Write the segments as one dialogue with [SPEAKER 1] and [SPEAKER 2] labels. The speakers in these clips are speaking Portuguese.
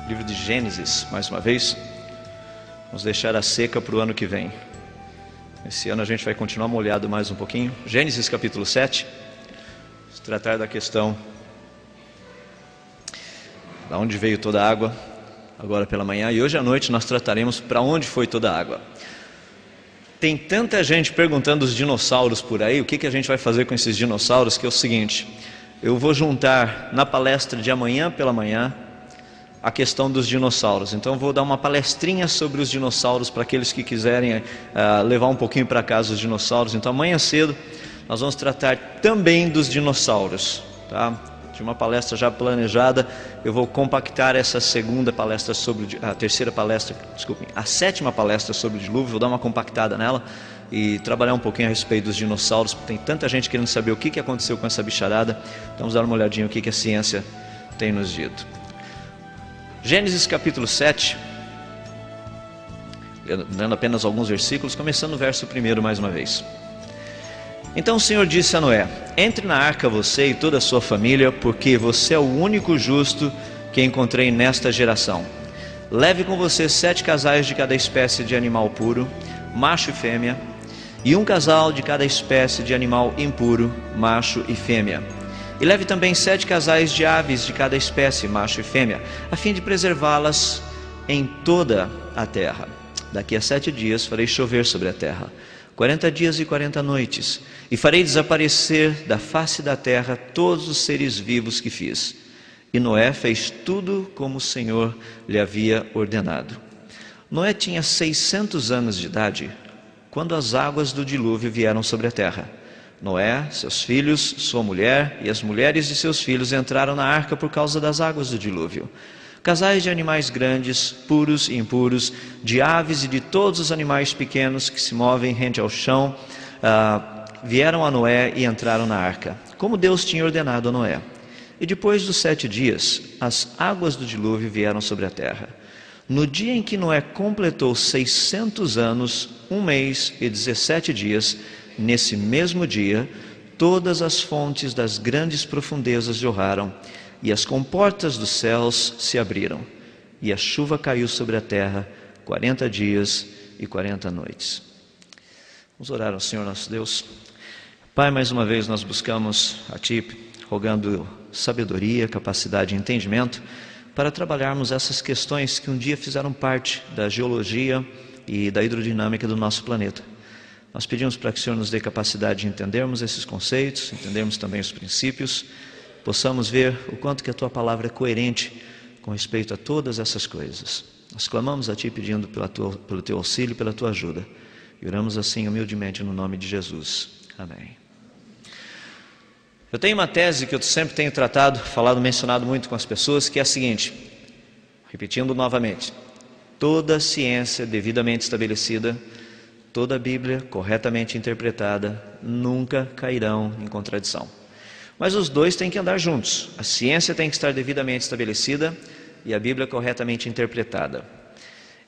[SPEAKER 1] livro de Gênesis, mais uma vez. Vamos deixar a seca para o ano que vem. Esse ano a gente vai continuar molhado mais um pouquinho. Gênesis capítulo 7. Vamos tratar da questão da onde veio toda a água, agora pela manhã. E hoje à noite nós trataremos para onde foi toda a água. Tem tanta gente perguntando os dinossauros por aí, o que a gente vai fazer com esses dinossauros, que é o seguinte: eu vou juntar na palestra de amanhã pela manhã a questão dos dinossauros. Então eu vou dar uma palestrinha sobre os dinossauros para aqueles que quiserem levar um pouquinho para casa os dinossauros. Então amanhã cedo nós vamos tratar também dos dinossauros, tá? De uma palestra já planejada, eu vou compactar essa segunda palestra sobre a terceira palestra, desculpem, a sétima palestra sobre o dilúvio. Vou dar uma compactada nela e trabalhar um pouquinho a respeito dos dinossauros. Tem tanta gente querendo saber o que aconteceu com essa bicharada. Então vamos dar uma olhadinha o que a ciência tem nos dito. Gênesis capítulo 7, lendo apenas alguns versículos, começando no verso 1 mais uma vez. Então o Senhor disse a Noé: entre na arca você e toda a sua família, porque você é o único justo que encontrei nesta geração. Leve com você 7 casais de cada espécie de animal puro, macho e fêmea, e um casal de cada espécie de animal impuro, macho e fêmea. E leve também 7 casais de aves de cada espécie, macho e fêmea, a fim de preservá-las em toda a terra. Daqui a 7 dias farei chover sobre a terra, 40 dias e 40 noites, e farei desaparecer da face da terra todos os seres vivos que fiz. E Noé fez tudo como o Senhor lhe havia ordenado. Noé tinha 600 anos de idade quando as águas do dilúvio vieram sobre a terra. Noé, seus filhos, sua mulher e as mulheres de seus filhos entraram na arca por causa das águas do dilúvio. Casais de animais grandes, puros e impuros, de aves e de todos os animais pequenos que se movem rente ao chão, vieram a Noé e entraram na arca, como Deus tinha ordenado a Noé. E depois dos 7 dias, as águas do dilúvio vieram sobre a terra. No dia em que Noé completou 600 anos, 1 mês e 17 dias, nesse mesmo dia, todas as fontes das grandes profundezas jorraram, e as comportas dos céus se abriram, e a chuva caiu sobre a terra 40 dias e 40 noites. Vamos orar ao Senhor nosso Deus. Pai, mais uma vez nós buscamos a Ti, rogando sabedoria, capacidade e entendimento para trabalharmos essas questões que um dia fizeram parte da geologia e da hidrodinâmica do nosso planeta. Nós pedimos para que o Senhor nos dê capacidade de entendermos esses conceitos, entendermos também os princípios, possamos ver o quanto que a Tua palavra é coerente com respeito a todas essas coisas. Nós clamamos a Ti pedindo pelo Teu auxílio, pela Tua ajuda, e oramos assim humildemente no nome de Jesus. Amém. Eu tenho uma tese que eu sempre tenho mencionado muito com as pessoas, que é a seguinte, repetindo novamente: toda ciência devidamente estabelecida, toda a Bíblia corretamente interpretada, nunca cairão em contradição. Mas os dois têm que andar juntos. A ciência tem que estar devidamente estabelecida e a Bíblia corretamente interpretada.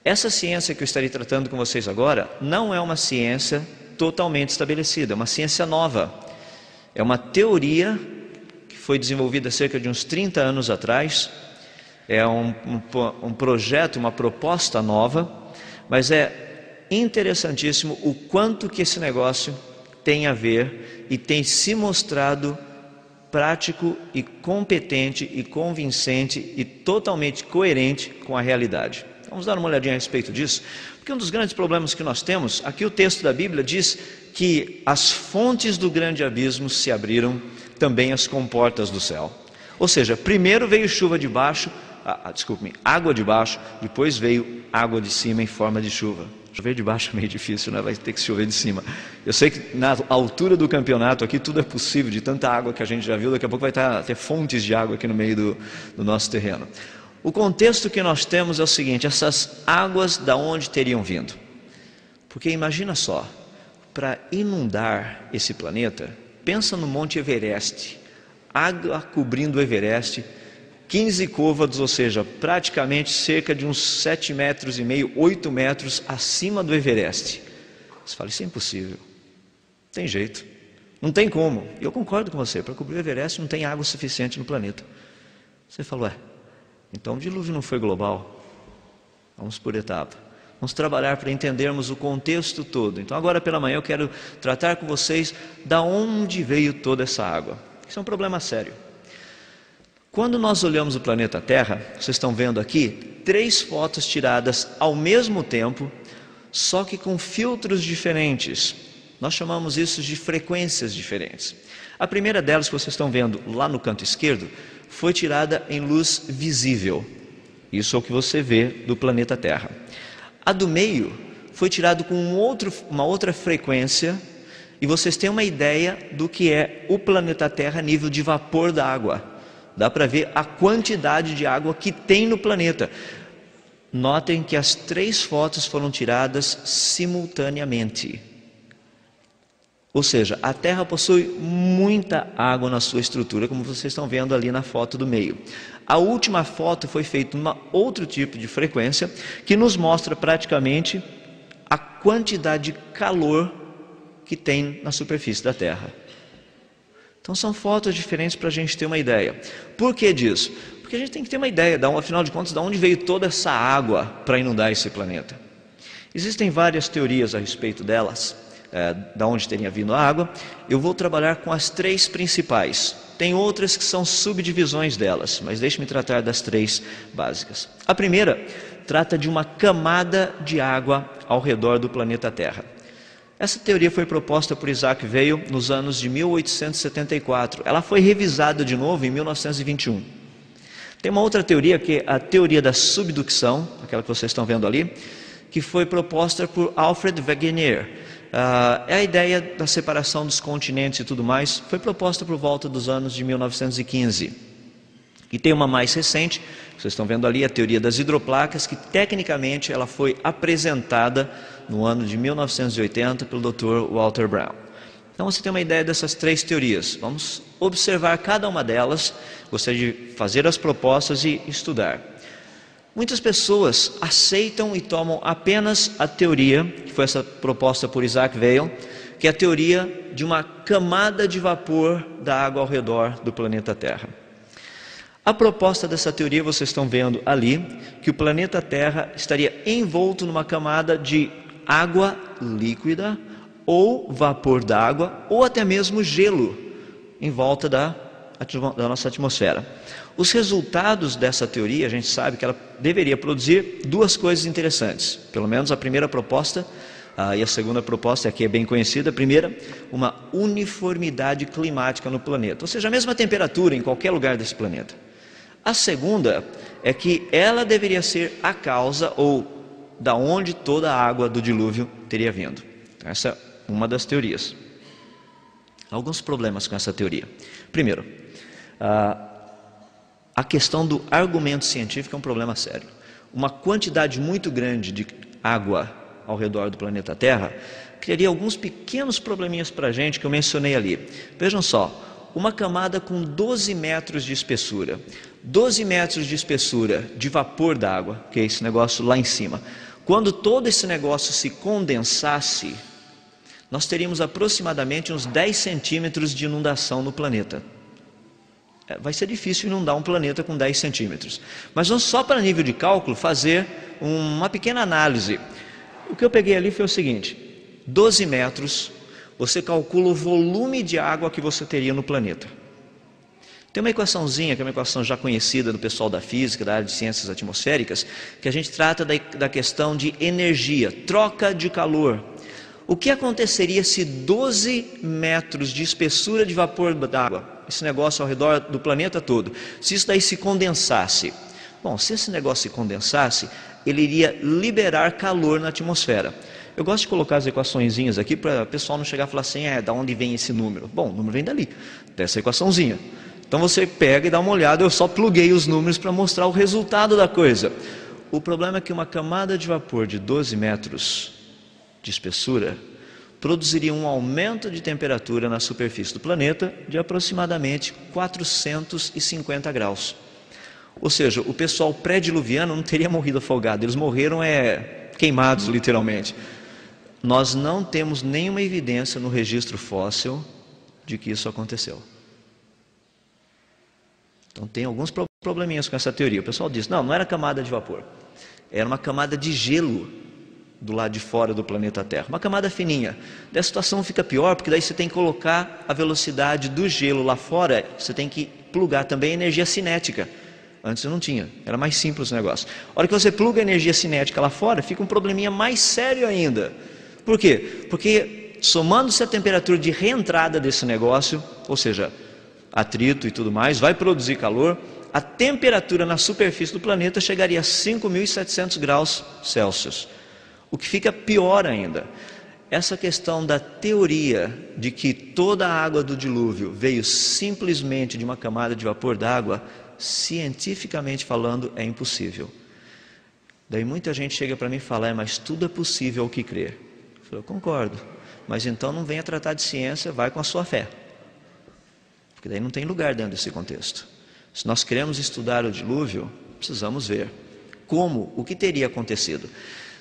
[SPEAKER 1] Essa ciência que eu estarei tratando com vocês agora não é uma ciência totalmente estabelecida, é uma ciência nova. É uma teoria que foi desenvolvida há cerca de uns 30 anos atrás. É um projeto, uma proposta nova, mas é interessantíssimo o quanto que esse negócio tem a ver e tem se mostrado prático e competente e convincente e totalmente coerente com a realidade. Vamos dar uma olhadinha a respeito disso, porque um dos grandes problemas que nós temos, aqui o texto da Bíblia diz que as fontes do grande abismo se abriram, também as comportas do céu. Ou seja, primeiro veio chuva de baixo, água de baixo, depois veio água de cima em forma de chuva. Chover de baixo é meio difícil, né? Vai ter que chover de cima. Eu sei que na altura do campeonato aqui tudo é possível, de tanta água que a gente já viu, daqui a pouco vai ter fontes de água aqui no meio do nosso terreno. O contexto que nós temos é o seguinte: essas águas da onde teriam vindo? Porque imagina só, para inundar esse planeta, pensa no Monte Everest, água cobrindo o Everest, 15 côvados, ou seja, praticamente cerca de uns 7,5 metros, 8 metros acima do Everest. Você fala, isso é impossível, não tem jeito, não tem como. E eu concordo com você, para cobrir o Everest não tem água suficiente no planeta. Você falou, Então o dilúvio não foi global. Vamos por etapa. Vamos trabalhar para entendermos o contexto todo. Então agora pela manhã eu quero tratar com vocês da onde veio toda essa água. Isso é um problema sério. Quando nós olhamos o planeta Terra, vocês estão vendo aqui 3 fotos tiradas ao mesmo tempo, só que com filtros diferentes. Nós chamamos isso de frequências diferentes. A primeira delas que vocês estão vendo lá no canto esquerdo foi tirada em luz visível. Isso é o que você vê do planeta Terra. A do meio foi tirada com uma outra frequência e vocês têm uma ideia do que é o planeta Terra a nível de vapor da água. Dá para ver a quantidade de água que tem no planeta. Notem que as 3 fotos foram tiradas simultaneamente. Ou seja, a Terra possui muita água na sua estrutura, como vocês estão vendo ali na foto do meio. A última foto foi feita numa outro tipo de frequência, que nos mostra praticamente a quantidade de calor que tem na superfície da Terra. Então são fotos diferentes para a gente ter uma ideia. Por que disso? Porque a gente tem que ter uma ideia, afinal de contas, de onde veio toda essa água para inundar esse planeta. Existem várias teorias a respeito delas. Da onde teria vindo a água. Eu vou trabalhar com as 3 principais. Tem outras que são subdivisões delas, mas deixe-me tratar das 3 básicas. A primeira trata de uma camada de água ao redor do planeta Terra. Essa teoria foi proposta por Isaac Vail nos anos de 1874. Ela foi revisada de novo em 1921. Tem uma outra teoria, que é a teoria da subducção, aquela que vocês estão vendo ali, que foi proposta por Alfred Wegener. É a ideia da separação dos continentes e tudo mais, foi proposta por volta dos anos de 1915. E tem uma mais recente, vocês estão vendo ali, a teoria das hidroplacas, que tecnicamente ela foi apresentada no ano de 1980 pelo Dr. Walter Brown. Então você tem uma ideia dessas 3 teorias. Vamos observar cada uma delas, gostaria de fazer as propostas e estudar. Muitas pessoas aceitam e tomam apenas a teoria, que foi essa proposta por Isaac Vail, que é a teoria de uma camada de vapor da água ao redor do planeta Terra. A proposta dessa teoria, vocês estão vendo ali, que o planeta Terra estaria envolto numa camada de água líquida, ou vapor d'água, ou até mesmo gelo, em volta da nossa atmosfera. Os resultados dessa teoria, a gente sabe que ela deveria produzir 2 coisas interessantes. Pelo menos a primeira proposta, e a segunda proposta, que é bem conhecida. A primeira, uma uniformidade climática no planeta, ou seja, a mesma temperatura em qualquer lugar desse planeta. A segunda é que ela deveria ser a causa, ou da onde toda a água do dilúvio teria vindo. Então, essa é uma das teorias. Alguns problemas com essa teoria. Primeiro, a questão do argumento científico é um problema sério. Uma quantidade muito grande de água ao redor do planeta Terra criaria alguns pequenos probleminhas para a gente que eu mencionei ali. Vejam só, uma camada com 12 metros de espessura. 12 metros de espessura de vapor d'água, que é esse negócio lá em cima. Quando todo esse negócio se condensasse, nós teríamos aproximadamente uns 10 centímetros de inundação no planeta. Vai ser difícil inundar um planeta com 10 centímetros. Mas vamos só para nível de cálculo fazer uma pequena análise. O que eu peguei ali foi o seguinte: 12 metros, você calcula o volume de água que você teria no planeta. Tem uma equaçãozinha, que é uma equação já conhecida do pessoal da física, da área de ciências atmosféricas, que a gente trata da questão de energia, troca de calor. O que aconteceria se 12 metros de espessura de vapor d'água, esse negócio ao redor do planeta todo, se isso daí se condensasse? Bom, se esse negócio se condensasse, ele iria liberar calor na atmosfera. Eu gosto de colocar as equaçõezinhas aqui para o pessoal não chegar e falar assim, da onde vem esse número? Bom, o número vem dali, dessa equaçãozinha. Então você pega e dá uma olhada, eu só pluguei os números para mostrar o resultado da coisa. O problema é que uma camada de vapor de 12 metros de espessura produziria um aumento de temperatura na superfície do planeta de aproximadamente 450 graus. Ou seja, o pessoal pré-diluviano não teria morrido afogado, eles morreram queimados literalmente. Nós não temos nenhuma evidência no registro fóssil de que isso aconteceu. Então tem alguns problemas. probleminhas com essa teoria. O pessoal diz, não era camada de vapor, era uma camada de gelo do lado de fora do planeta Terra, uma camada fininha. Daí a situação fica pior, porque daí você tem que colocar a velocidade do gelo lá fora, você tem que plugar também a energia cinética. Antes não tinha, era mais simples o negócio. A hora que você pluga a energia cinética lá fora, fica um probleminha mais sério ainda. Por quê? Porque somando-se a temperatura de reentrada desse negócio, ou seja, atrito e tudo mais, vai produzir calor, a temperatura na superfície do planeta chegaria a 5.700 graus Celsius. O que fica pior ainda, essa questão da teoria de que toda a água do dilúvio veio simplesmente de uma camada de vapor d'água, cientificamente falando, é impossível. Daí muita gente chega para mim e fala, mas tudo é possível ao que crer. Eu concordo, mas então não venha tratar de ciência, vai com a sua fé. Porque daí não tem lugar dentro desse contexto. Se nós queremos estudar o dilúvio, precisamos ver como, o que teria acontecido.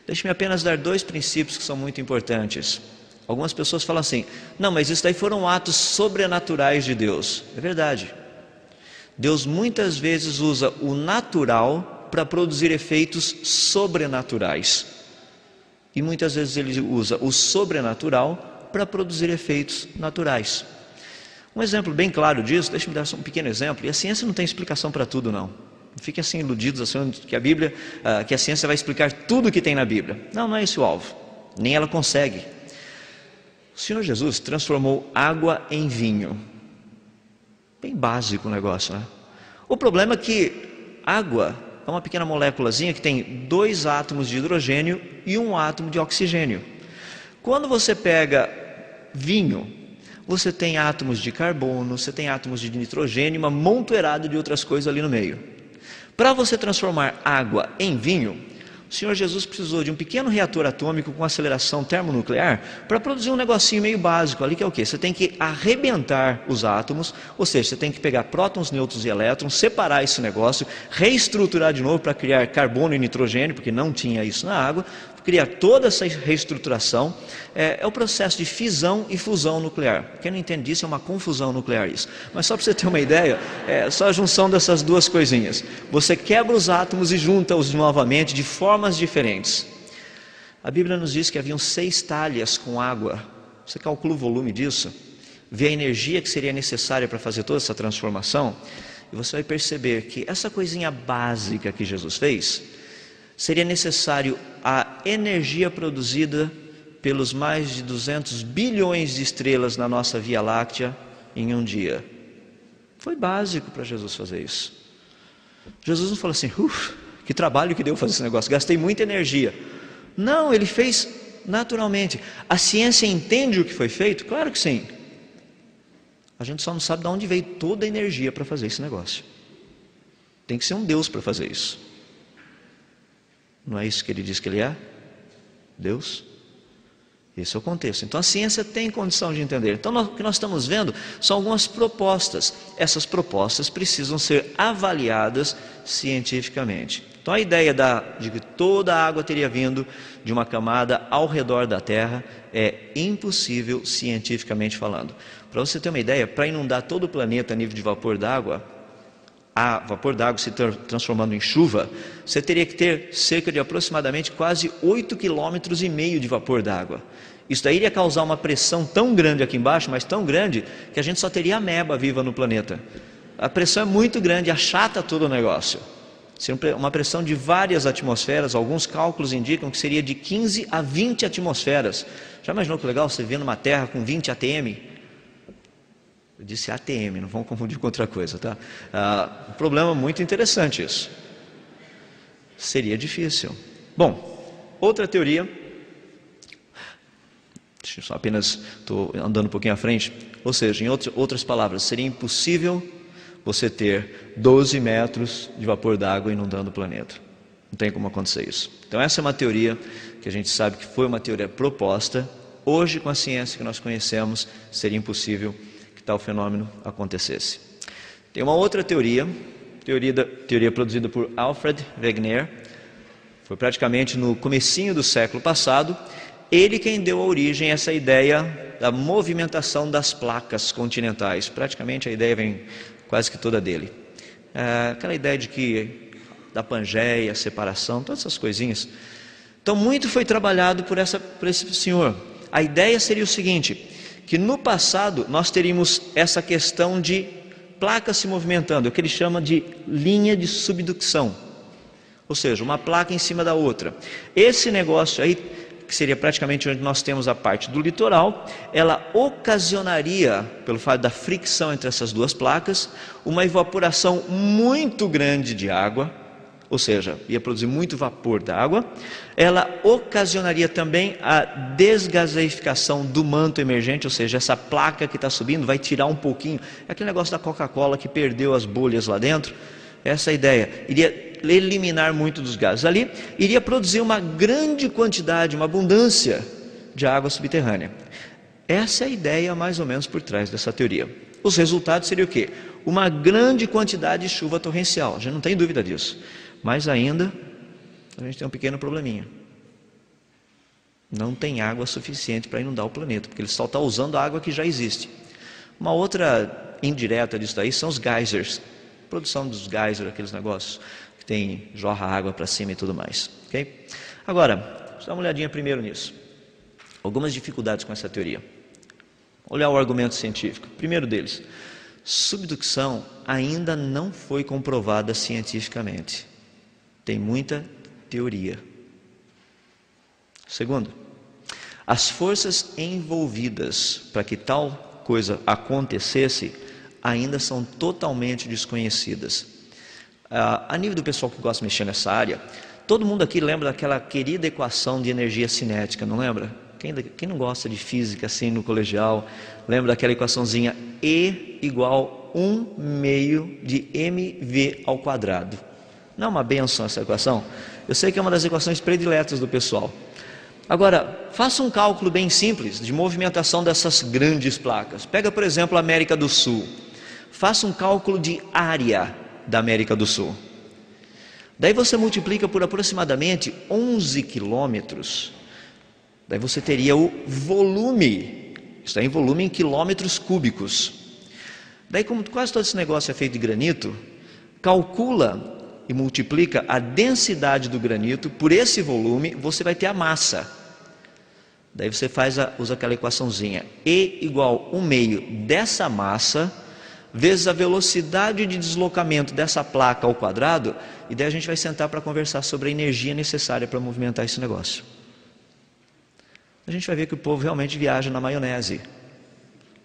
[SPEAKER 1] Deixe-me apenas dar 2 princípios que são muito importantes. Algumas pessoas falam assim, não, mas isso daí foram atos sobrenaturais de Deus. É verdade. Deus muitas vezes usa o natural para produzir efeitos sobrenaturais. E muitas vezes Ele usa o sobrenatural para produzir efeitos naturais. Um exemplo bem claro disso, deixe-me dar só um pequeno exemplo, e a ciência não tem explicação para tudo não. Não fiquem assim iludidos achando que que a ciência vai explicar tudo o que tem na Bíblia. Não é esse o alvo, nem ela consegue. O Senhor Jesus transformou água em vinho. Bem básico o negócio, né? O problema é que água é uma pequena moléculazinha que tem 2 átomos de hidrogênio e 1 átomo de oxigênio. Quando você pega vinho, você tem átomos de carbono, você tem átomos de nitrogênio, uma montoeirada de outras coisas ali no meio. Para você transformar água em vinho, o Senhor Jesus precisou de um pequeno reator atômico com aceleração termonuclear para produzir um negocinho meio básico ali, que é o quê? Você tem que arrebentar os átomos, ou seja, você tem que pegar prótons, nêutrons e elétrons, separar esse negócio, reestruturar de novo para criar carbono e nitrogênio, porque não tinha isso na água, criar toda essa reestruturação. É o processo de fisão e fusão nuclear. Quem não entende disso é uma confusão nuclear isso. Mas só para você ter uma ideia, é só a junção dessas 2 coisinhas. Você quebra os átomos e junta-os novamente de formas diferentes. A Bíblia nos diz que haviam 6 talhas com água. Você calcula o volume disso, vê a energia que seria necessária para fazer toda essa transformação, e você vai perceber que essa coisinha básica que Jesus fez, seria necessário a energia produzida pelos mais de 200 bilhões de estrelas na nossa Via Láctea em um dia. Foi básico para Jesus fazer isso. Jesus não falou assim, que trabalho que deu fazer esse negócio, gastei muita energia. Não, Ele fez naturalmente. A ciência entende o que foi feito? Claro que sim. A gente só não sabe de onde veio toda a energia para fazer esse negócio. Tem que ser um Deus para fazer isso. Não é isso que Ele diz que Ele é? Deus? Esse é o contexto. Então a ciência tem condição de entender. Então o que nós estamos vendo são algumas propostas. Essas propostas precisam ser avaliadas cientificamente. Então a ideia de que toda a água teria vindo de uma camada ao redor da Terra é impossível cientificamente falando. Para você ter uma ideia, para inundar todo o planeta a nível de vapor d'água, a vapor d'água se transformando em chuva, você teria que ter cerca de aproximadamente quase 8,5 km de vapor d'água. Isso daí iria causar uma pressão tão grande aqui embaixo, mas tão grande, que a gente só teria ameba viva no planeta. A pressão é muito grande, achata todo o negócio. Seria uma pressão de várias atmosferas, alguns cálculos indicam que seria de 15 a 20 atmosferas. Já imaginou que legal você vê numa Terra com 20 atm? Eu disse ATM, não vamos confundir com outra coisa, tá? Um problema muito interessante isso. Seria difícil. Bom, outra teoria, deixa eu só apenas, estou andando um pouquinho à frente, ou seja, em outras palavras, seria impossível você ter 12 metros de vapor d'água inundando o planeta. Não tem como acontecer isso. Então essa é uma teoria que a gente sabe que foi uma teoria proposta. Hoje, com a ciência que nós conhecemos, seria impossível tal fenômeno acontecesse. Tem uma outra teoria produzida por Alfred Wegener, foi praticamente no comecinho do século passado, ele quem deu a origem a essa ideia da movimentação das placas continentais. Praticamente a ideia vem quase que toda dele. aquela ideia de que da Pangeia, separação, todas essas coisinhas. Então muito foi trabalhado por esse senhor. A ideia seria o seguinte, que no passado nós teríamos essa questão de placas se movimentando, o que ele chama de linha de subducção, ou seja, uma placa em cima da outra. Esse negócio aí, que seria praticamente onde nós temos a parte do litoral, ela ocasionaria, pelo fato da fricção entre essas duas placas, uma evaporação muito grande de água, ou seja, ia produzir muito vapor da água. Ela ocasionaria também a desgaseificação do manto emergente, ou seja, essa placa que está subindo vai tirar um pouquinho, é aquele negócio da Coca-Cola que perdeu as bolhas lá dentro. Essa é a ideia, iria eliminar muito dos gases ali, iria produzir uma grande quantidade, uma abundância de água subterrânea. Essa é a ideia mais ou menos por trás dessa teoria. Os resultados seriam o quê? Uma grande quantidade de chuva torrencial, a gente não tem dúvida disso. Mas ainda, a gente tem um pequeno probleminha. Não tem água suficiente para inundar o planeta, porque ele só está usando a água que já existe. Uma outra indireta disso daí são os geysers. Produção dos geysers, aqueles negócios que tem, jorra água para cima e tudo mais. Okay? Agora, vamos dar uma olhadinha primeiro nisso. Algumas dificuldades com essa teoria. Olhar o argumento científico. Primeiro deles, subducção ainda não foi comprovada cientificamente. Tem muita teoria. Segundo, as forças envolvidas para que tal coisa acontecesse ainda são totalmente desconhecidas. A nível do pessoal que gosta de mexer nessa área, todo mundo aqui lembra daquela querida equação de energia cinética, não lembra? Quem não gosta de física assim no colegial, lembra daquela equaçãozinha E igual 1/2 de mv ao quadrado. Não é uma benção essa equação? Eu sei que é uma das equações prediletas do pessoal. Agora, faça um cálculo bem simples de movimentação dessas grandes placas. Pega, por exemplo, a América do Sul. Faça um cálculo de área da América do Sul. Daí você multiplica por aproximadamente 11 quilômetros. Daí você teria o volume. Está em volume em quilômetros cúbicos. Daí, como quase todo esse negócio é feito de granito, calcula e multiplica a densidade do granito por esse volume, você vai ter a massa. Daí você usa aquela equaçãozinha, E igual 1/2 dessa massa, vezes a velocidade de deslocamento dessa placa ao quadrado, e daí a gente vai sentar para conversar sobre a energia necessária para movimentar esse negócio. A gente vai ver que o povo realmente viaja na maionese.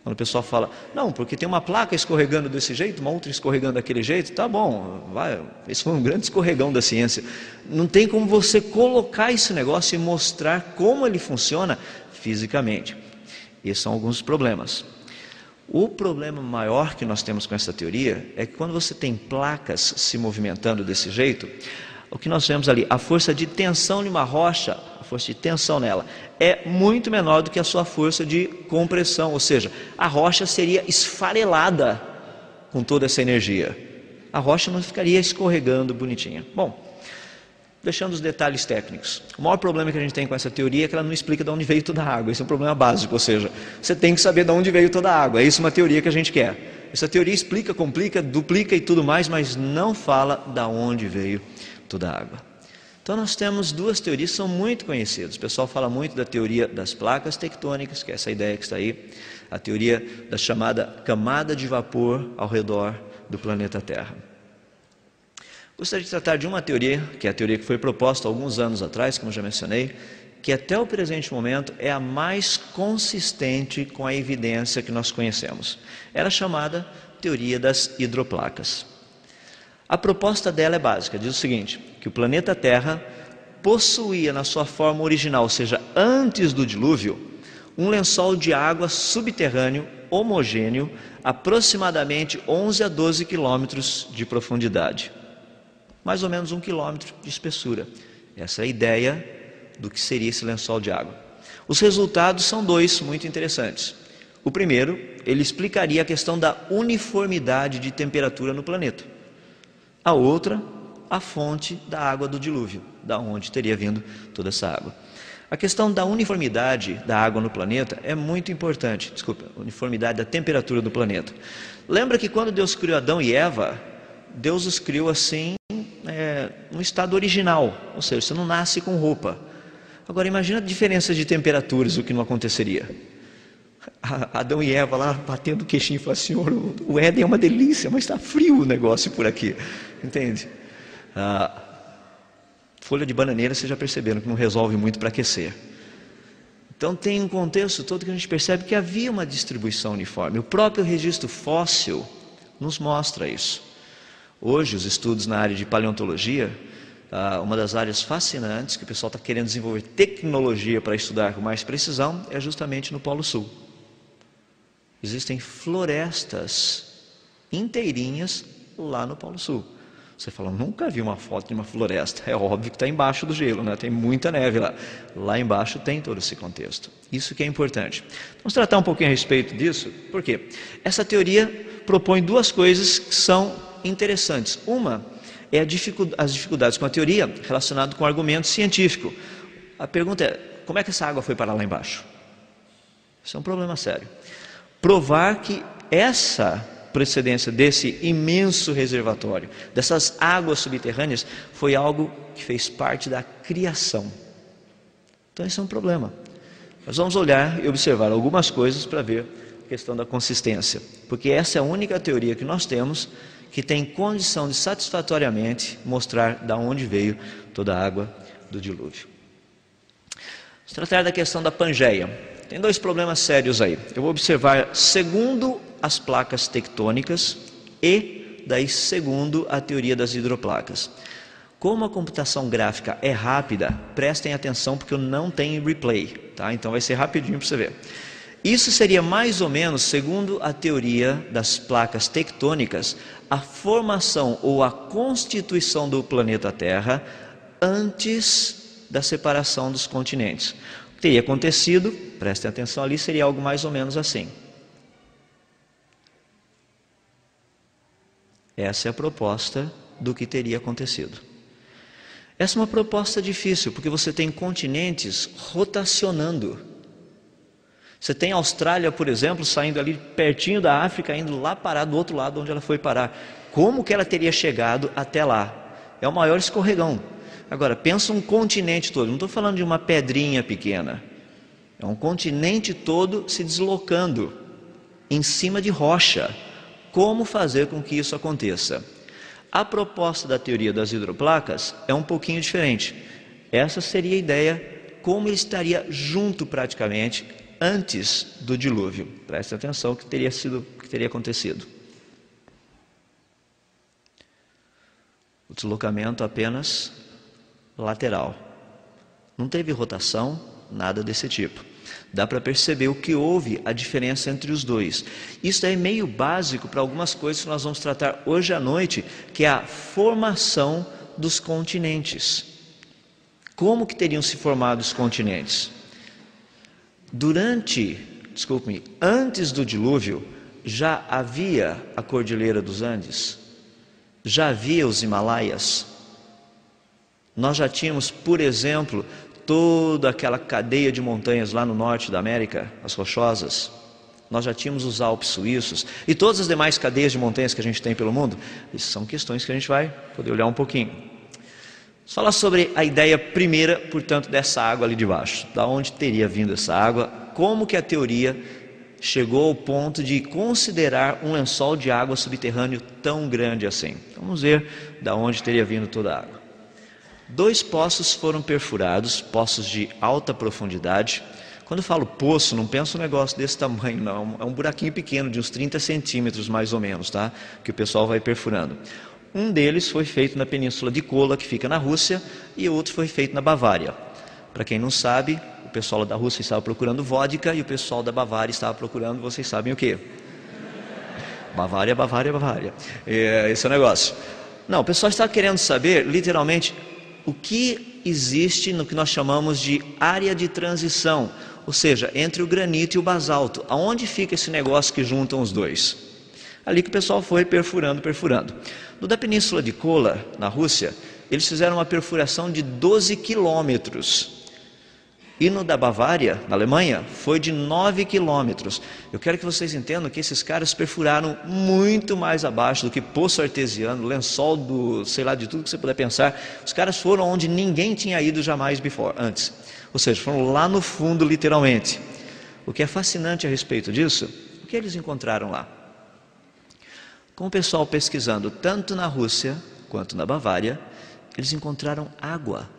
[SPEAKER 1] Quando o pessoal fala, não, porque tem uma placa escorregando desse jeito, uma outra escorregando daquele jeito, tá bom, vai, esse foi um grande escorregão da ciência. Não tem como você colocar esse negócio e mostrar como ele funciona fisicamente. Esses são alguns problemas. O problema maior que nós temos com essa teoria é que quando você tem placas se movimentando desse jeito, o que nós vemos ali, a força de tensão de uma rocha, a força de tensão nela, é muito menor do que a sua força de compressão, ou seja, a rocha seria esfarelada com toda essa energia. A rocha não ficaria escorregando bonitinha. Bom, deixando os detalhes técnicos, o maior problema que a gente tem com essa teoria é que ela não explica de onde veio toda a água. Esse é um problema básico, ou seja, você tem que saber de onde veio toda a água. É isso uma teoria que a gente quer. Essa teoria explica, complica, duplica e tudo mais, mas não fala de onde veio toda a água. Então nós temos duas teorias que são muito conhecidas. O pessoal fala muito da teoria das placas tectônicas, que é essa ideia que está aí, a teoria da chamada camada de vapor ao redor do planeta Terra. Gostaria de tratar de uma teoria, que é a teoria que foi proposta há alguns anos atrás, como já mencionei, que até o presente momento é a mais consistente com a evidência que nós conhecemos. Ela é chamada teoria das hidroplacas. A proposta dela é básica, diz o seguinte, que o planeta Terra possuía na sua forma original, ou seja, antes do dilúvio, um lençol de água subterrâneo homogêneo, aproximadamente 11 a 12 quilômetros de profundidade. Mais ou menos 1 quilômetro de espessura. Essa é a ideia do que seria esse lençol de água. Os resultados são dois muito interessantes. O primeiro, ele explicaria a questão da uniformidade de temperatura no planeta. A outra, a fonte da água do dilúvio, da onde teria vindo toda essa água. A questão da uniformidade da água no planeta é muito importante. Desculpa, uniformidade da temperatura do planeta. Lembra que quando Deus criou Adão e Eva, Deus os criou assim, no estado original, ou seja, você não nasce com roupa. Agora imagina a diferença de temperaturas, o que não aconteceria. Adão e Eva lá batendo o queixinho e falando: Senhor, o Éden é uma delícia, mas está frio o negócio por aqui, entende? Folha de bananeira, vocês já perceberam que não resolve muito para aquecer. Então tem um contexto todo que a gente percebe que havia uma distribuição uniforme. O próprio registro fóssil nos mostra isso. Hoje os estudos na área de paleontologia, uma das áreas fascinantes que o pessoal está querendo desenvolver tecnologia para estudar com mais precisão é justamente no Polo Sul. Existem florestas inteirinhas lá no Polo Sul. Você fala: nunca vi uma foto de uma floresta. É óbvio que está embaixo do gelo, né? Tem muita neve lá. Lá embaixo tem todo esse contexto. Isso que é importante. Vamos tratar um pouquinho a respeito disso. Por quê? Essa teoria propõe duas coisas que são interessantes. Uma é as dificuldades com a teoria relacionadas com o argumento científico. A pergunta é: como é que essa água foi parar lá embaixo? Isso é um problema sério. Provar que essa procedência desse imenso reservatório, dessas águas subterrâneas, foi algo que fez parte da criação. Então esse é um problema. Nós vamos olhar e observar algumas coisas para ver a questão da consistência, porque essa é a única teoria que nós temos que tem condição de satisfatoriamente mostrar de onde veio toda a água do dilúvio. Vamos tratar da questão da Pangeia. Tem dois problemas sérios aí. Eu vou observar segundo as placas tectônicas e daí segundo a teoria das hidroplacas. Como a computação gráfica é rápida, prestem atenção porque eu não tenho replay, tá? Então vai ser rapidinho para você ver. Isso seria mais ou menos, segundo a teoria das placas tectônicas, a formação ou a constituição do planeta Terra antes da separação dos continentes. O que teria acontecido, prestem atenção ali, seria algo mais ou menos assim. Essa é a proposta do que teria acontecido. Essa é uma proposta difícil, porque você tem continentes rotacionando. Você tem a Austrália, por exemplo, saindo ali pertinho da África, indo lá parar do outro lado onde ela foi parar. Como que ela teria chegado até lá? É o maior escorregão. Agora, pensa um continente todo, não estou falando de uma pedrinha pequena. É um continente todo se deslocando em cima de rocha. Como fazer com que isso aconteça? A proposta da teoria das hidroplacas é um pouquinho diferente. Essa seria a ideia, como ele estaria junto praticamente antes do dilúvio. Preste atenção que teria acontecido. O deslocamento apenas lateral. Não teve rotação, nada desse tipo. Dá para perceber o que houve, a diferença entre os dois. Isso é meio básico para algumas coisas que nós vamos tratar hoje à noite, que é a formação dos continentes. Como que teriam se formado os continentes? Antes do dilúvio, já havia a Cordilheira dos Andes, já havia os Himalaias. Nós já tínhamos, por exemplo, toda aquela cadeia de montanhas lá no norte da América, as rochosas. Nós já tínhamos os Alpes suíços e todas as demais cadeias de montanhas que a gente tem pelo mundo. Isso são questões que a gente vai poder olhar um pouquinho. Vamos falar sobre a ideia primeira, portanto, dessa água ali de baixo. Da onde teria vindo essa água? Como que a teoria chegou ao ponto de considerar um lençol de água subterrâneo tão grande assim? Vamos ver da onde teria vindo toda a água. 2 poços foram perfurados, poços de alta profundidade. Quando eu falo poço, não penso um negócio desse tamanho, não. É um buraquinho pequeno, de uns 30 centímetros mais ou menos, tá? Que o pessoal vai perfurando. Um deles foi feito na Península de Kola, que fica na Rússia, e o outro foi feito na Bavária. Para quem não sabe, o pessoal da Rússia estava procurando vodka e o pessoal da Bavária estava procurando, vocês sabem o quê? Bavária, Bavária, Bavária. Esse é o negócio. Não, o pessoal está querendo saber, literalmente, o que existe no que nós chamamos de área de transição, ou seja, entre o granito e o basalto. Aonde fica esse negócio que juntam os dois? Ali que o pessoal foi perfurando. No da Península de Kola, na Rússia, eles fizeram uma perfuração de 12 quilômetros. E no da Bavária, na Alemanha, foi de 9 quilômetros. Eu quero que vocês entendam que esses caras perfuraram muito mais abaixo do que poço artesiano, lençol do, sei lá, de tudo que você puder pensar. Os caras foram onde ninguém tinha ido jamais antes. Ou seja, foram lá no fundo, literalmente. O que é fascinante a respeito disso, o que eles encontraram lá? Com o pessoal pesquisando tanto na Rússia quanto na Bavária, eles encontraram água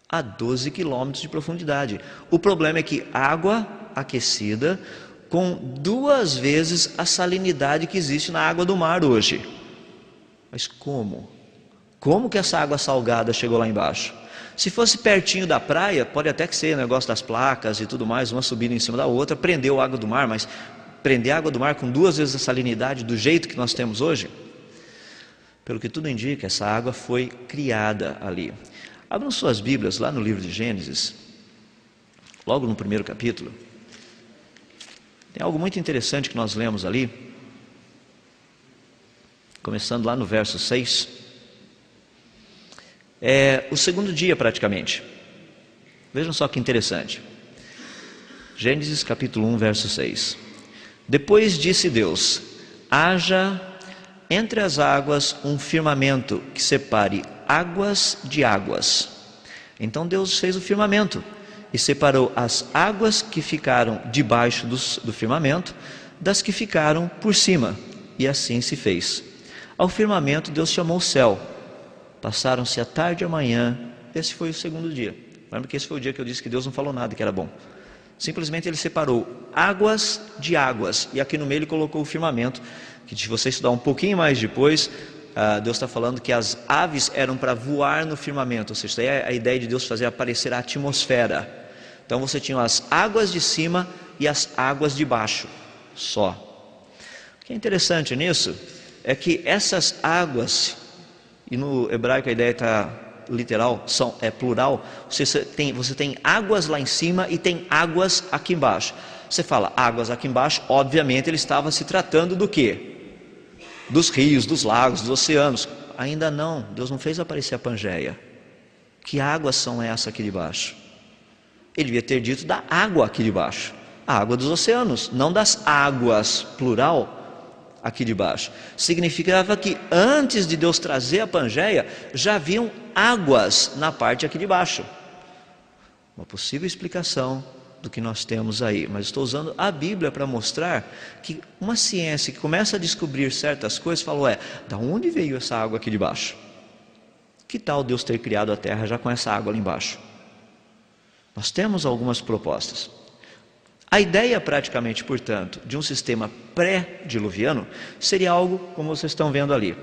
[SPEAKER 1] a 12 quilômetros de profundidade. O problema é que água aquecida com 2 vezes a salinidade que existe na água do mar hoje. Mas como? Como que essa água salgada chegou lá embaixo? Se fosse pertinho da praia, pode até que ser o negócio das placas e tudo mais, uma subindo em cima da outra, prendeu a água do mar, mas prender a água do mar com 2 vezes a salinidade do jeito que nós temos hoje? Pelo que tudo indica, essa água foi criada ali. Abram suas Bíblias lá no livro de Gênesis, logo no primeiro capítulo. Tem algo muito interessante que nós lemos ali, começando lá no verso 6. É o segundo dia praticamente. Vejam só que interessante. Gênesis capítulo 1, verso 6. Depois disse Deus: haja entre as águas um firmamento que separe águas de águas. Então Deus fez o firmamento e separou as águas que ficaram debaixo do firmamento das que ficaram por cima, e assim se fez. Ao firmamento Deus chamou o céu. Passaram-se a tarde e a manhã. Esse foi o segundo dia. Lembra que esse foi o dia que eu disse que Deus não falou nada que era bom. Simplesmente ele separou águas de águas, e aqui no meio ele colocou o firmamento, que se você estudar um pouquinho mais depois, Deus está falando que as aves eram para voar no firmamento, ou seja, isso aí é a ideia de Deus fazer aparecer a atmosfera. Então você tinha as águas de cima e as águas de baixo, só. O que é interessante nisso é que essas águas, e no hebraico a ideia está literal, é plural, você tem águas lá em cima e tem águas aqui embaixo. Você fala águas aqui embaixo, obviamente ele estava se tratando do quê? Dos rios, dos lagos, dos oceanos. Ainda não, Deus não fez aparecer a Pangeia. Que águas são essas aqui de baixo? Ele devia ter dito da água aqui de baixo, a água dos oceanos, não das águas, plural, aqui de baixo. Significava que antes de Deus trazer a Pangeia, já haviam águas na parte aqui de baixo. Uma possível explicação do que nós temos aí, mas estou usando a Bíblia para mostrar que uma ciência que começa a descobrir certas coisas, falou, da onde veio essa água aqui de baixo? Que tal Deus ter criado a terra já com essa água ali embaixo? Nós temos algumas propostas. A ideia praticamente, portanto, de um sistema pré-diluviano seria algo como vocês estão vendo ali.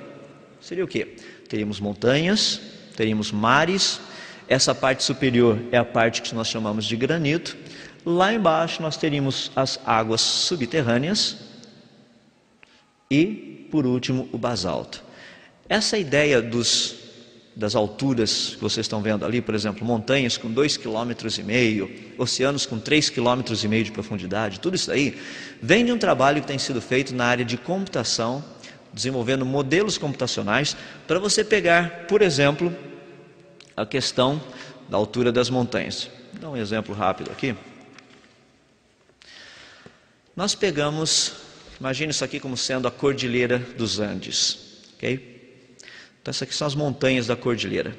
[SPEAKER 1] Seria o quê? Teríamos montanhas, teríamos mares, essa parte superior é a parte que nós chamamos de granito, lá embaixo nós teríamos as águas subterrâneas e, por último, o basalto. Essa ideia das alturas que vocês estão vendo ali, por exemplo, montanhas com 2,5 km, oceanos com 3,5 km de profundidade, tudo isso aí vem de um trabalho que tem sido feito na área de computação, desenvolvendo modelos computacionais para você pegar, por exemplo, a questão da altura das montanhas. Vou dar um exemplo rápido aqui. Nós pegamos, imagine isso aqui como sendo a Cordilheira dos Andes, ok? Então essas aqui são as montanhas da cordilheira.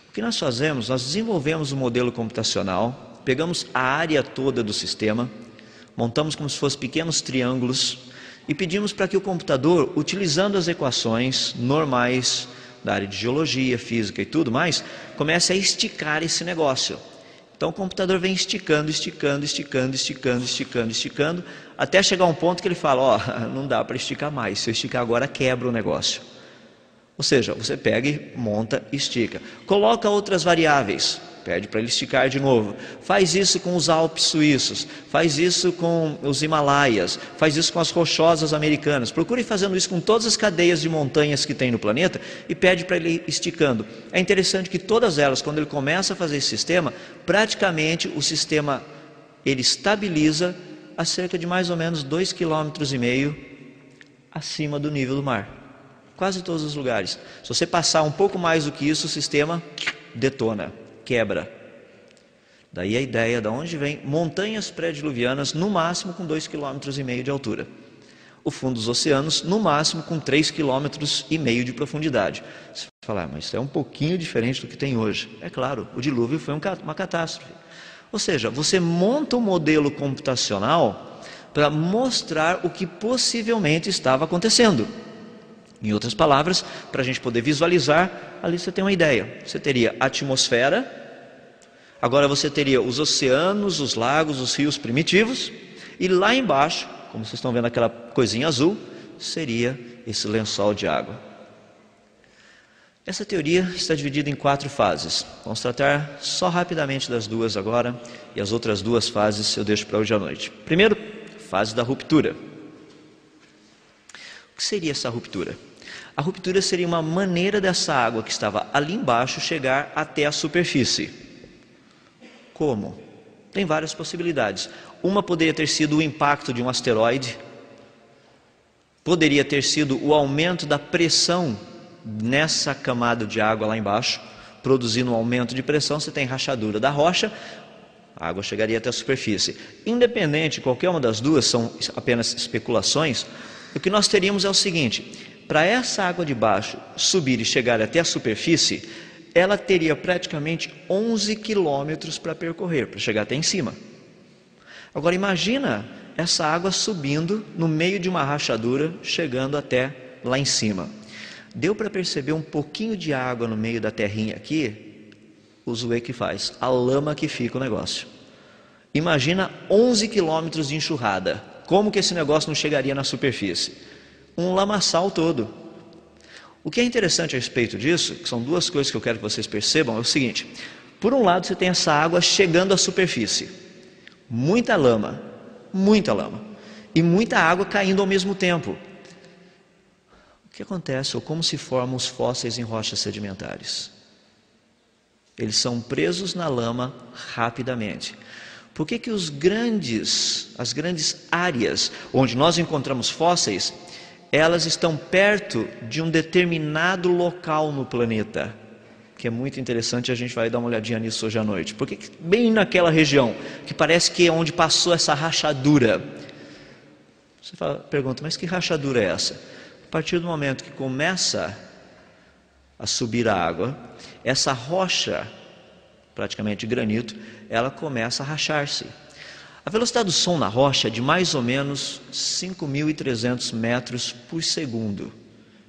[SPEAKER 1] O que nós fazemos? Nós desenvolvemos um modelo computacional, pegamos a área toda do sistema, montamos como se fossem pequenos triângulos e pedimos para que o computador, utilizando as equações normais da área de geologia, física e tudo mais, comece a esticar esse negócio. Então o computador vem esticando, até chegar a um ponto que ele fala, não dá para esticar mais, se eu esticar agora quebra o negócio. Ou seja, você pega e monta e estica. Coloca outras variáveis, pede para ele esticar de novo. Faz isso com os Alpes suíços, faz isso com os Himalaias, faz isso com as rochosas americanas. Procure fazendo isso com todas as cadeias de montanhas que tem no planeta e pede para ele ir esticando. É interessante que todas elas, quando ele começa a fazer esse sistema, praticamente o sistema ele estabiliza a cerca de mais ou menos 2,5 km acima do nível do mar. Quase todos os lugares. Se você passar um pouco mais do que isso, o sistema detona, quebra. Daí a ideia de onde vem montanhas pré-diluvianas, no máximo com 2,5 km de altura. O fundo dos oceanos, no máximo com 3,5 km de profundidade. Você vai falar, mas isso é um pouquinho diferente do que tem hoje. É claro, o dilúvio foi uma catástrofe. Ou seja, você monta um modelo computacional para mostrar o que possivelmente estava acontecendo. Em outras palavras, para a gente poder visualizar, ali você tem uma ideia. Você teria a atmosfera, agora você teria os oceanos, os lagos, os rios primitivos, e lá embaixo, como vocês estão vendo aquela coisinha azul, seria esse lençol de água. Essa teoria está dividida em 4 fases. Vamos tratar só rapidamente das 2 agora, e as outras 2 fases eu deixo para hoje à noite. Primeiro, fase da ruptura. O que seria essa ruptura? A ruptura seria uma maneira dessa água que estava ali embaixo chegar até a superfície. Como? Tem várias possibilidades. Uma poderia ter sido o impacto de um asteroide, poderia ter sido o aumento da pressão nessa camada de água lá embaixo, produzindo um aumento de pressão. Você tem rachadura da rocha, a água chegaria até a superfície. Independente, qualquer uma das 2, são apenas especulações. O que nós teríamos é o seguinte: para essa água de baixo subir e chegar até a superfície, ela teria praticamente 11 quilômetros para percorrer, para chegar até em cima. Agora imagina essa água subindo no meio de uma rachadura, chegando até lá em cima. Deu para perceber um pouquinho de água no meio da terrinha aqui? O zoe que faz, a lama que fica o negócio. Imagina 11 quilômetros de enxurrada. Como que esse negócio não chegaria na superfície? Um lamaçal todo. O que é interessante a respeito disso, que são 2 coisas que eu quero que vocês percebam, é o seguinte: por um lado você tem essa água chegando à superfície, muita lama, e muita água caindo ao mesmo tempo. O que acontece, ou como se formam os fósseis em rochas sedimentares? Eles são presos na lama rapidamente. Por que as grandes áreas onde nós encontramos fósseis, elas estão perto de um determinado local no planeta? Que é muito interessante, a gente vai dar uma olhadinha nisso hoje à noite. Porque bem naquela região, que parece que é onde passou essa rachadura. Você pergunta, mas que rachadura é essa? A partir do momento que começa a subir a água, essa rocha, praticamente granito, ela começa a rachar-se. A velocidade do som na rocha é de mais ou menos 5.300 metros por segundo.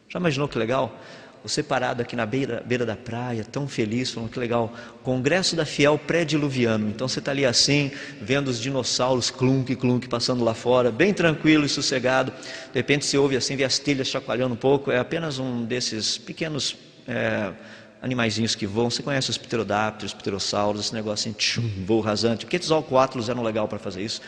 [SPEAKER 1] Já imaginou que legal? Você parado aqui na beira da praia, tão feliz, falando que legal, Congresso da Fiel pré-diluviano. Então você está ali assim, vendo os dinossauros clunk, passando lá fora, bem tranquilo e sossegado. De repente você ouve assim, vê as telhas chacoalhando um pouco. É apenas um desses pequenos animaizinhos que voam. Você conhece os pterodápteros, pterossauros, esse negócio assim, voo rasante. Quetzalcoatlus eram legal para fazer isso.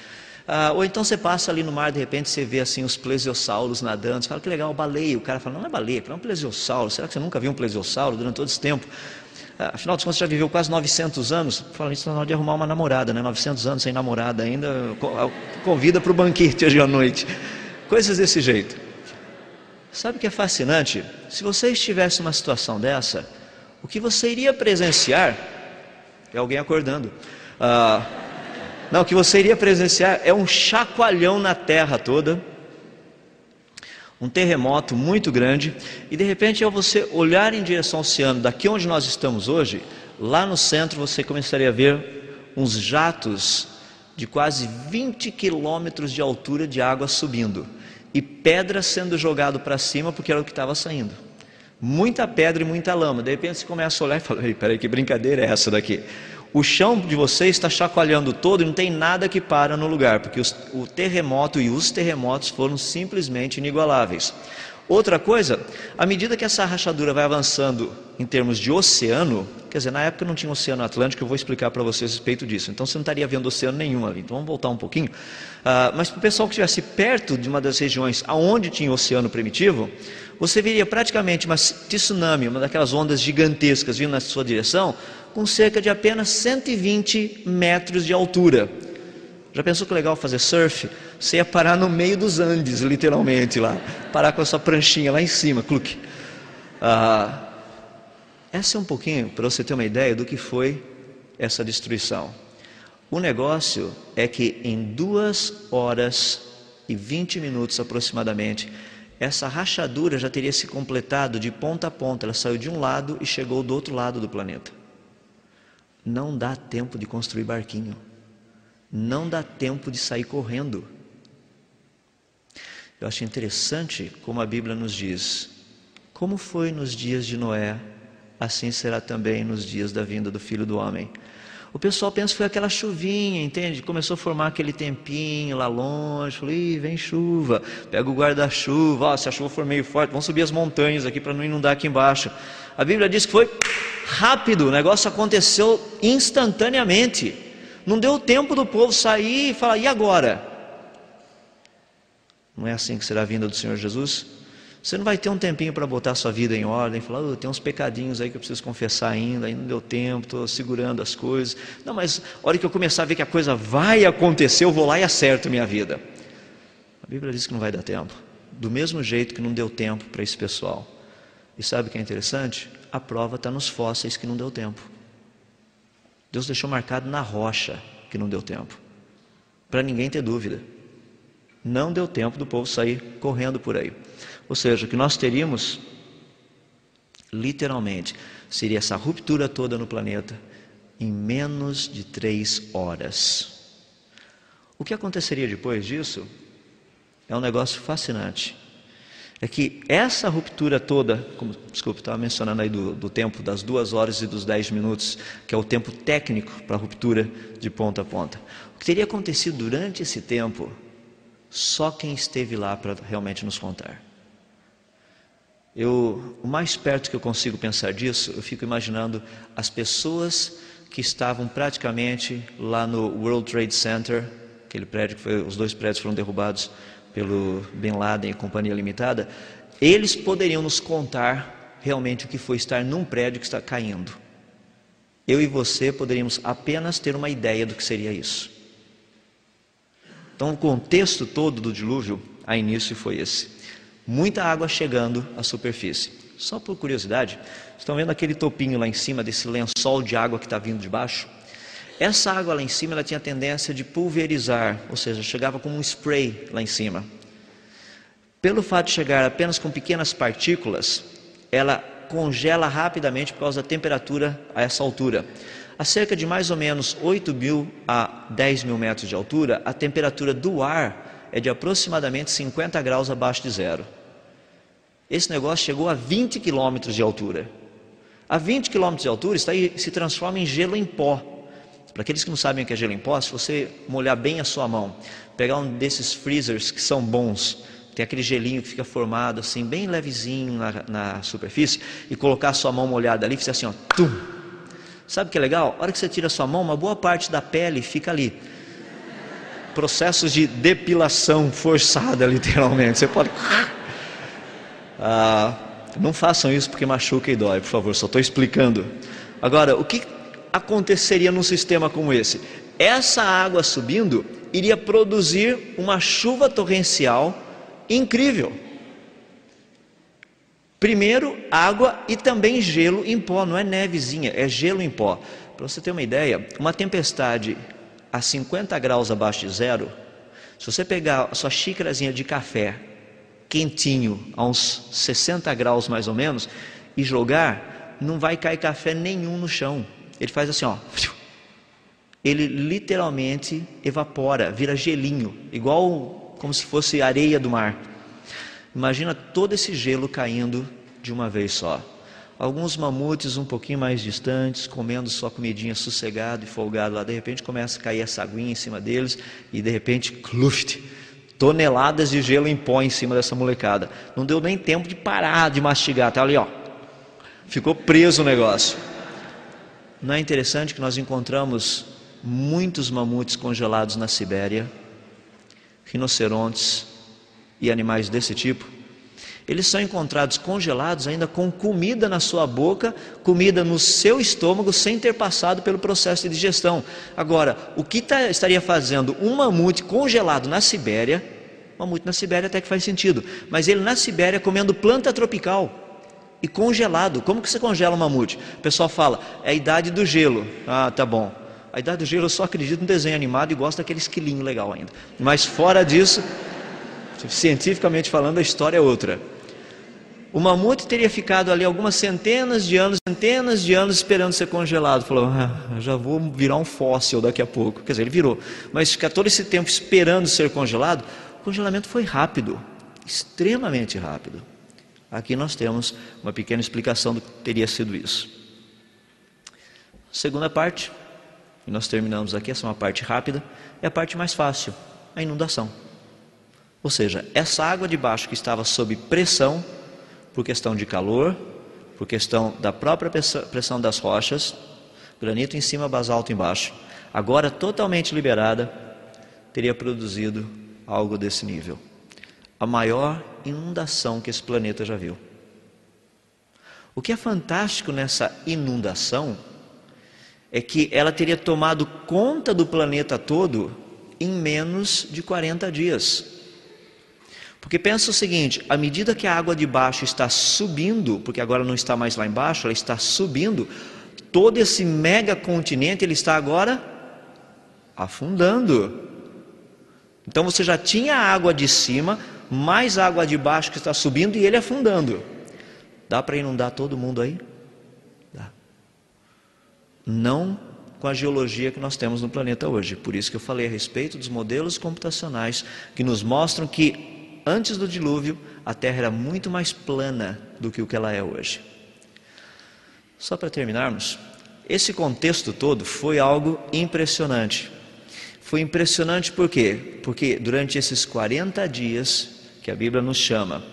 [SPEAKER 1] Ou então você passa ali no mar, de repente você vê assim os plesiosauros nadando, você fala que legal, baleia. O cara fala, não é baleia, é um plesiosauro. Será que você nunca viu um plesiosauro durante todo esse tempo? Afinal de contas, você já viveu quase 900 anos. Falando isso, na hora de arrumar uma namorada, né? 900 anos sem namorada ainda, convida para o banquete hoje à noite. Coisas desse jeito. Sabe o que é fascinante? Se você estivesse numa situação dessa, o que você iria presenciar é alguém acordando. Não, o que você iria presenciar é um chacoalhão na terra toda, um terremoto muito grande, e de repente, ao você olhar em direção ao oceano, daqui onde nós estamos hoje, lá no centro você começaria a ver uns jatos de quase 20 quilômetros de altura de água subindo, e pedra sendo jogado para cima, porque era o que estava saindo. Muita pedra e muita lama. De repente você começa a olhar e fala, peraí, que brincadeira é essa daqui? O chão de vocês está chacoalhando todo e não tem nada que para no lugar, porque o terremoto e os terremotos foram simplesmente inigualáveis. Outra coisa, à medida que essa rachadura vai avançando em termos de oceano, quer dizer, na época não tinha oceano Atlântico, eu vou explicar para vocês a respeito disso, então você não estaria vendo oceano nenhum ali, então vamos voltar um pouquinho. Mas para o pessoal que estivesse perto de uma das regiões onde tinha oceano primitivo, você veria praticamente uma tsunami, uma daquelas ondas gigantescas vindo na sua direção, com cerca de apenas 120 metros de altura. Já pensou que legal fazer surf? Você ia parar no meio dos Andes, literalmente lá, parar com a sua pranchinha lá em cima, cluque. Essa é um pouquinho, para você ter uma ideia do que foi essa destruição. O negócio é que em 2 horas e 20 minutos aproximadamente, essa rachadura já teria se completado de ponta a ponta. Ela saiu de um lado e chegou do outro lado do planeta. Não dá tempo de construir barquinho. Não dá tempo de sair correndo. Eu acho interessante como a Bíblia nos diz: como foi nos dias de Noé, assim será também nos dias da vinda do Filho do Homem. O pessoal pensa que foi aquela chuvinha, entende? Começou a formar aquele tempinho lá longe. Falei, vem chuva, pega o guarda-chuva. Se a chuva for meio forte, vamos subir as montanhas aqui para não inundar aqui embaixo. A Bíblia diz que foi rápido, o negócio aconteceu instantaneamente. Não deu tempo do povo sair e falar, e agora? Não é assim que será a vinda do Senhor Jesus? Você não vai ter um tempinho para botar a sua vida em ordem, falar, tem uns pecadinhos aí que eu preciso confessar ainda não deu tempo, estou segurando as coisas. Não, mas a hora que eu começar a ver que a coisa vai acontecer, eu vou lá e acerto minha vida. A Bíblia diz que não vai dar tempo. Do mesmo jeito que não deu tempo para esse pessoal. E sabe o que é interessante? A prova está nos fósseis que não deu tempo. Deus deixou marcado na rocha que não deu tempo. Para ninguém ter dúvida. Não deu tempo do povo sair correndo por aí. Ou seja, o que nós teríamos, literalmente, seria essa ruptura toda no planeta em menos de 3 horas. O que aconteceria depois disso é um negócio fascinante. É que essa ruptura toda, estava mencionando aí do tempo das 2 horas e dos 10 minutos, que é o tempo técnico para a ruptura de ponta a ponta. O que teria acontecido durante esse tempo, só quem esteve lá para realmente nos contar. O mais perto que eu consigo pensar disso, eu fico imaginando as pessoas que estavam praticamente lá no World Trade Center, aquele prédio que os 2 prédios foram derrubados pelo Bin Laden e Companhia Limitada. Eles poderiam nos contar realmente o que foi estar num prédio que está caindo. Eu e você poderíamos apenas ter uma ideia do que seria isso. Então o contexto todo do dilúvio a início foi esse. Muita água chegando à superfície. Só por curiosidade, estão vendo aquele topinho lá em cima desse lençol de água que está vindo de baixo? Essa água lá em cima, ela tinha tendência de pulverizar, ou seja, chegava como um spray lá em cima. Pelo fato de chegar apenas com pequenas partículas, ela congela rapidamente por causa da temperatura a essa altura. A cerca de mais ou menos 8.000 a 10.000 metros de altura, a temperatura do ar é de aproximadamente 50 graus abaixo de zero. Esse negócio chegou a 20 quilômetros de altura. A 20 quilômetros de altura, isso aí se transforma em gelo em pó. Para aqueles que não sabem o que é gelo em pó, se você molhar bem a sua mão, pegar um desses freezers que são bons, tem aquele gelinho que fica formado assim, bem levezinho na superfície, e colocar a sua mão molhada ali, fizer assim, ó, tum. Sabe o que é legal? A hora que você tira a sua mão, uma boa parte da pele fica ali. Processos de depilação forçada, literalmente. Você pode... não façam isso porque machuca e dói, por favor, só estou explicando. Agora, o que aconteceria num sistema como esse? Essa água subindo iria produzir uma chuva torrencial incrível. Primeiro água e também gelo em pó, não é nevezinha, é gelo em pó. Para você ter uma ideia, uma tempestade a 50 graus abaixo de zero, se você pegar a sua xícarazinha de café quentinho, a uns 60 graus mais ou menos, e jogar, não vai cair café nenhum no chão. Ele faz assim, ó, ele literalmente evapora, vira gelinho, igual como se fosse areia do mar. Imagina todo esse gelo caindo de uma vez só. Alguns mamutes um pouquinho mais distantes, comendo sua comidinha sossegado e folgado lá, de repente começa a cair essa aguinha em cima deles e de repente, cluft, toneladas de gelo em pó em cima dessa molecada. Não deu nem tempo de parar de mastigar, tá ali, ó. Ficou preso o negócio. Não é interessante que nós encontramos muitos mamutes congelados na Sibéria, rinocerontes e animais desse tipo? Eles são encontrados congelados ainda com comida na sua boca, comida no seu estômago, sem ter passado pelo processo de digestão. Agora, o que estaria fazendo um mamute congelado na Sibéria? Mamute na Sibéria até que faz sentido, mas ele na Sibéria comendo planta tropical e congelado. Como que você congela um mamute? O pessoal fala, é a idade do gelo. Ah, tá bom. A Idade do Gelo eu só acredito no desenho animado e gosto daquele esquilinho legal ainda. Mas fora disso, cientificamente falando, a história é outra. O mamute teria ficado ali algumas centenas de anos esperando ser congelado. Falou, já vou virar um fóssil daqui a pouco. Quer dizer, ele virou. Mas ficar todo esse tempo esperando ser congelado, o congelamento foi rápido, extremamente rápido. Aqui nós temos uma pequena explicação do que teria sido isso. Segunda parte, e nós terminamos aqui, essa é uma parte rápida, é a parte mais fácil, a inundação. Ou seja, essa água de baixo que estava sob pressão, por questão de calor, por questão da própria pressão das rochas, granito em cima, basalto embaixo, agora totalmente liberada, teria produzido algo desse nível. A maior inundação que esse planeta já viu. O que é fantástico nessa inundação é que ela teria tomado conta do planeta todo em menos de 40 dias. Porque pensa o seguinte, à medida que a água de baixo está subindo, porque agora não está mais lá embaixo, ela está subindo, todo esse mega continente ele está agora afundando. Então você já tinha a água de cima, mais água de baixo que está subindo e ele afundando. Dá para inundar todo mundo aí? Dá. Não com a geologia que nós temos no planeta hoje. Por isso que eu falei a respeito dos modelos computacionais que nos mostram que antes do dilúvio, a Terra era muito mais plana do que o que ela é hoje. Só para terminarmos, esse contexto todo foi algo impressionante. Foi impressionante por quê? Porque durante esses 40 dias, que a Bíblia nos chama,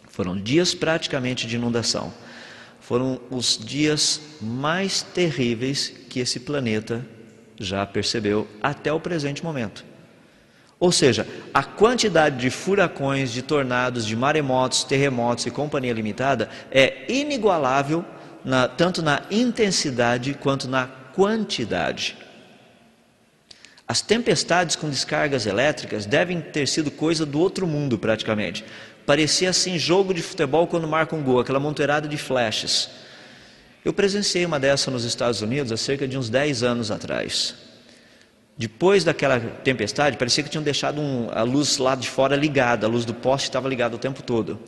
[SPEAKER 1] foram dias praticamente de inundação. Foram os dias mais terríveis que esse planeta já percebeu até o presente momento. Ou seja, a quantidade de furacões, de tornados, de maremotos, terremotos e companhia limitada é inigualável tanto na intensidade quanto na quantidade. As tempestades com descargas elétricas devem ter sido coisa do outro mundo praticamente. Parecia assim jogo de futebol quando marca um gol, aquela montoeirada de flashes. Eu presenciei uma dessa nos Estados Unidos há cerca de uns 10 anos atrás. Depois daquela tempestade, parecia que tinham deixado a luz lá de fora ligada, a luz do poste estava ligada o tempo todo.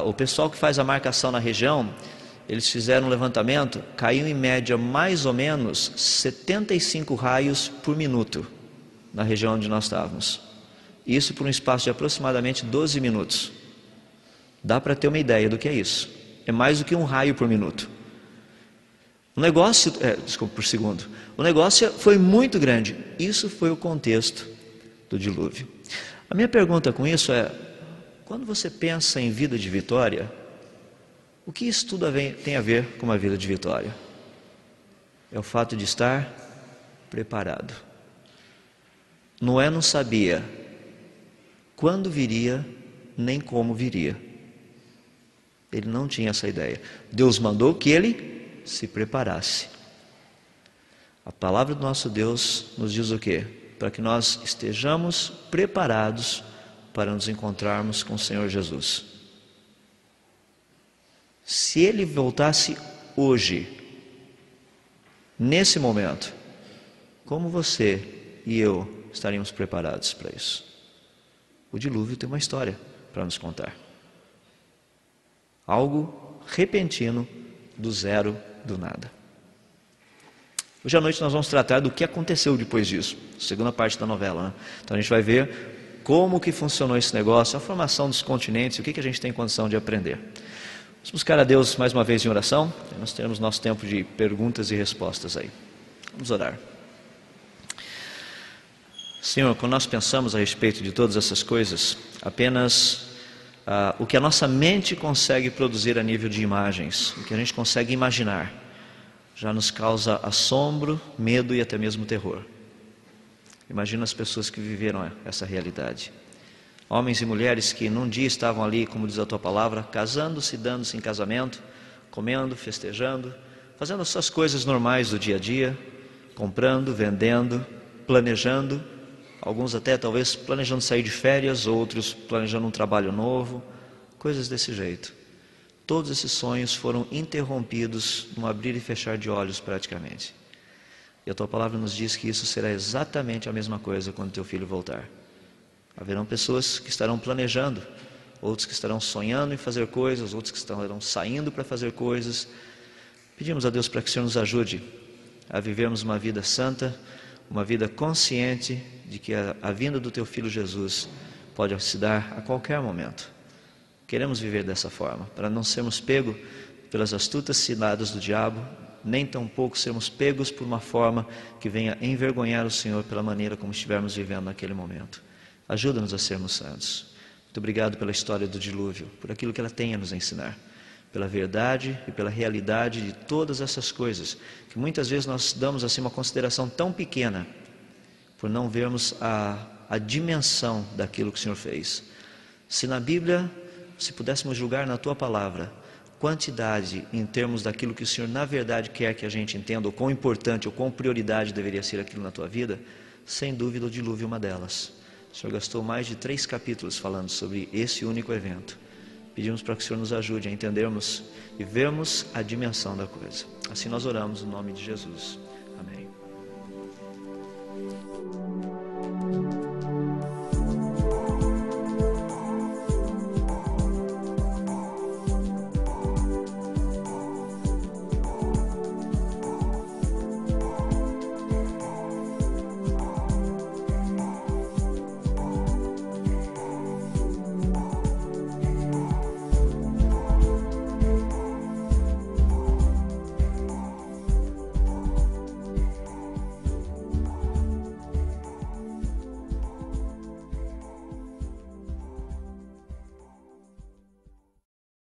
[SPEAKER 1] O pessoal que faz a marcação na região, eles fizeram um levantamento, caiu em média mais ou menos 75 raios por minuto na região onde nós estávamos. Isso por um espaço de aproximadamente 12 minutos. Dá para ter uma ideia do que é isso. É mais do que um raio por minuto. Por segundo. O negócio foi muito grande. Isso foi o contexto do dilúvio. A minha pergunta com isso é: quando você pensa em vida de vitória, o que isso tudo tem a ver com uma vida de vitória? É o fato de estar preparado. Noé não sabia quando viria, nem como viria. Ele não tinha essa ideia. Deus mandou que ele se preparasse. A palavra do nosso Deus nos diz o quê? Para que nós estejamos preparados para nos encontrarmos com o Senhor Jesus. Se Ele voltasse hoje, nesse momento, como você e eu estaríamos preparados para isso? O dilúvio tem uma história para nos contar. Algo repentino, do zero, do nada. Hoje à noite nós vamos tratar do que aconteceu depois disso, segunda parte da novela, né? Então a gente vai ver como que funcionou esse negócio, a formação dos continentes, o que a gente tem condição de aprender. Vamos buscar a Deus mais uma vez em oração, nós teremos nosso tempo de perguntas e respostas aí. Vamos orar. Senhor, quando nós pensamos a respeito de todas essas coisas, apenas o que a nossa mente consegue produzir a nível de imagens, o que a gente consegue imaginar, já nos causa assombro, medo e até mesmo terror. Imagina as pessoas que viveram essa realidade. Homens e mulheres que num dia estavam ali, como diz a tua palavra, casando-se, dando-se em casamento, comendo, festejando, fazendo as suas coisas normais do dia a dia, comprando, vendendo, planejando, alguns até talvez planejando sair de férias, outros planejando um trabalho novo, coisas desse jeito. Todos esses sonhos foram interrompidos num abrir e fechar de olhos praticamente. E a Tua palavra nos diz que isso será exatamente a mesma coisa quando Teu Filho voltar. Haverão pessoas que estarão planejando, outros que estarão sonhando em fazer coisas, outros que estarão saindo para fazer coisas. Pedimos a Deus para que o Senhor nos ajude a vivermos uma vida santa, uma vida consciente de que a vinda do Teu Filho Jesus pode se dar a qualquer momento. Queremos viver dessa forma, para não sermos pegos pelas astutas ciladas do diabo, nem tampouco sermos pegos por uma forma que venha envergonhar o Senhor pela maneira como estivermos vivendo naquele momento. Ajuda-nos a sermos santos. Muito obrigado pela história do dilúvio, por aquilo que ela tem a nos ensinar, pela verdade e pela realidade de todas essas coisas, que muitas vezes nós damos assim uma consideração tão pequena, por não vermos a dimensão daquilo que o Senhor fez. Se na Bíblia, se pudéssemos julgar na Tua palavra, quantidade em termos daquilo que o Senhor na verdade quer que a gente entenda, ou quão importante, ou quão prioridade deveria ser aquilo na Tua vida, sem dúvida o dilúvio é uma delas. O Senhor gastou mais de 3 capítulos falando sobre esse único evento. Pedimos para que o Senhor nos ajude a entendermos e vermos a dimensão da coisa. Assim nós oramos no nome de Jesus. Amém.